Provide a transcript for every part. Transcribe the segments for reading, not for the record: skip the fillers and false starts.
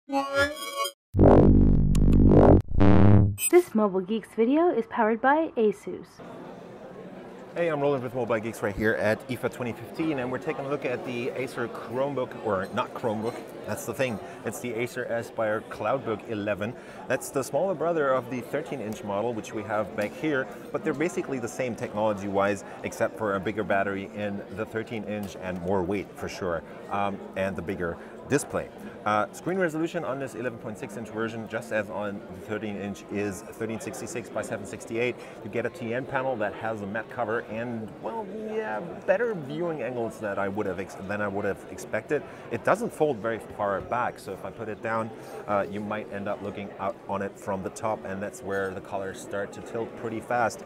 This Mobile Geeks video is powered by Asus. Hey, I'm rolling with Mobile Geeks right here at IFA 2015, and we're taking a look at the Acer Chromebook, or not Chromebook, that's the thing. It's the Acer Aspire Cloudbook 11. That's the smaller brother of the 13-inch model, which we have back here, but they're basically the same technology-wise, except for a bigger battery in the 13-inch and more weight for sure, and the bigger display. Screen resolution on this 11.6-inch version, just as on the 13-inch, is 1366 by 768. You get a TN panel that has a matte cover and, well, yeah, better viewing angles than I would have expected. It doesn't fold very far back, so if I put it down, you might end up looking out on it from the top, and that's where the colors start to tilt pretty fast.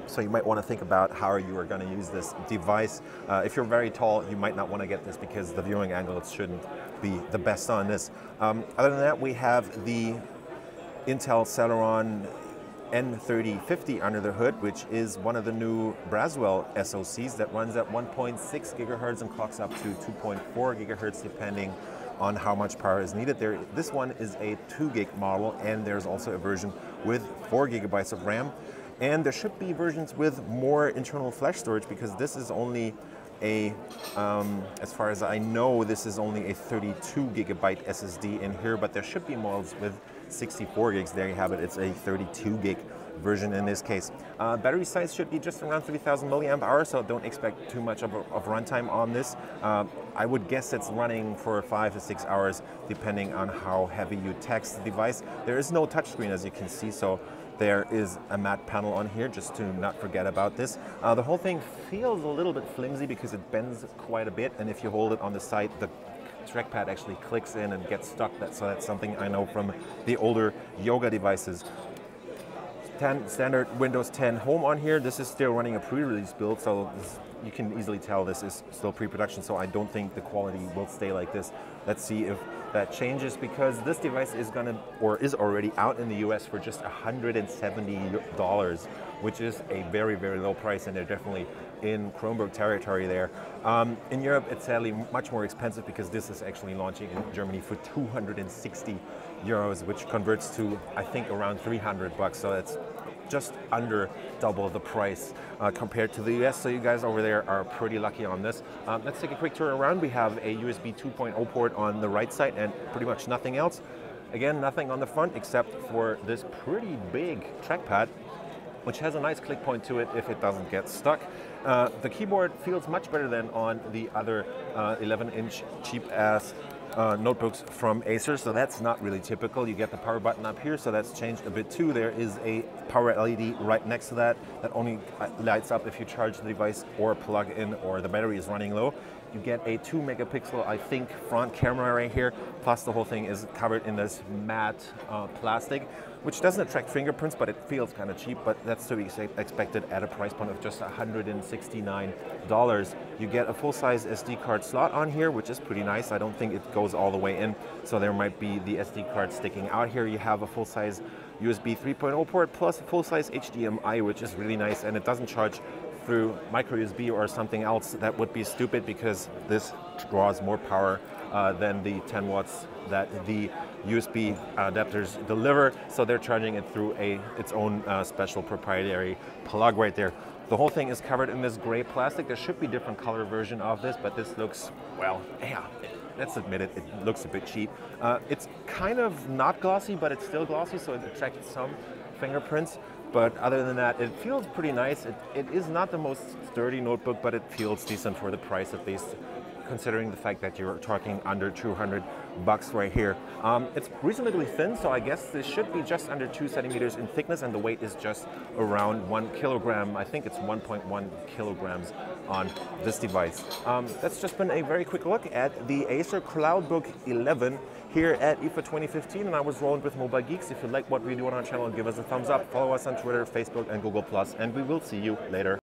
So you might want to think about how you are going to use this device. If you're very tall, you might not want to get this because the viewing angles shouldn't be the best on this. Other than that, we have the Intel Celeron N3050 under the hood, which is one of the new Braswell SoCs that runs at 1.6 gigahertz and clocks up to 2.4 gigahertz depending on how much power is needed there. This one is a 2 gig model, and there's also a version with 4 gigabytes of RAM. And there should be versions with more internal flash storage, because this is only as far as I know, this is only a 32 gigabyte SSD in here, but there should be models with 64 gigs. There you have it. It's a 32 gig version in this case. Battery size should be just around 3,000 milliamp hours, so don't expect too much of runtime on this. I would guess it's running for 5 to 6 hours, depending on how heavy you text the device. There is no touchscreen, as you can see, so there is a matte panel on here, just to not forget about this. The whole thing feels a little bit flimsy because it bends quite a bit, and if you hold it on the side, the trackpad actually clicks in and gets stuck. So that's something I know from the older Yoga devices. Standard Windows 10 Home on here. This is still running a pre-release build, so you can easily tell this is still pre-production, so I don't think the quality will stay like this. Let's see if that changes, because this device is is already out in the US for just $170, which is a very, very low price, and they're definitely in Chromebook territory there. In Europe, it's sadly much more expensive, because this is actually launching in Germany for 260 euros, which converts to, I think, around 300 bucks. So it's just under double the price compared to the US. So you guys over there are pretty lucky on this. Let's take a quick tour around. We have a USB 2.0 port on the right side and pretty much nothing else. Again, nothing on the front except for this pretty big trackpad, which has a nice click point to it if it doesn't get stuck. The keyboard feels much better than on the other 11-inch cheap-ass notebooks from Acer, so that's not really typical. You get the power button up here, so that's changed a bit too. There is a power LED right next to that only lights up if you charge the device or plug in or the battery is running low. You get a 2 megapixel, I think, front camera right here, plus the whole thing is covered in this matte plastic, which doesn't attract fingerprints, but it feels kind of cheap, but that's to be expected at a price point of just $169. You get a full-size SD card slot on here, which is pretty nice. I don't think it goes all the way in, so there might be the SD card sticking out here. You have a full-size USB 3.0 port plus a full-size HDMI, which is really nice, and it doesn't charge through micro USB or something else. That would be stupid, because this draws more power than the 10 watts that the USB adapters deliver, so they're charging it through its own special proprietary plug right there. The whole thing is covered in this gray plastic. There should be a different color version of this, but this looks, well, yeah, let's admit it, it looks a bit cheap. It's kind of not glossy, but it's still glossy, so it attracts some fingerprints. But other than that, it feels pretty nice. It is not the most sturdy notebook, but it feels decent for the price, at least considering the fact that you're talking under 200 bucks right here. It's reasonably thin, so I guess this should be just under 2 centimeters in thickness, and the weight is just around 1 kilogram. I think it's 1.1 kilograms on this device. That's just been a very quick look at the Acer Cloudbook 11 here at IFA 2015, and I was rolling with Mobile Geeks. If you like what we do on our channel, give us a thumbs up, follow us on Twitter, Facebook, and Google+, and we will see you later.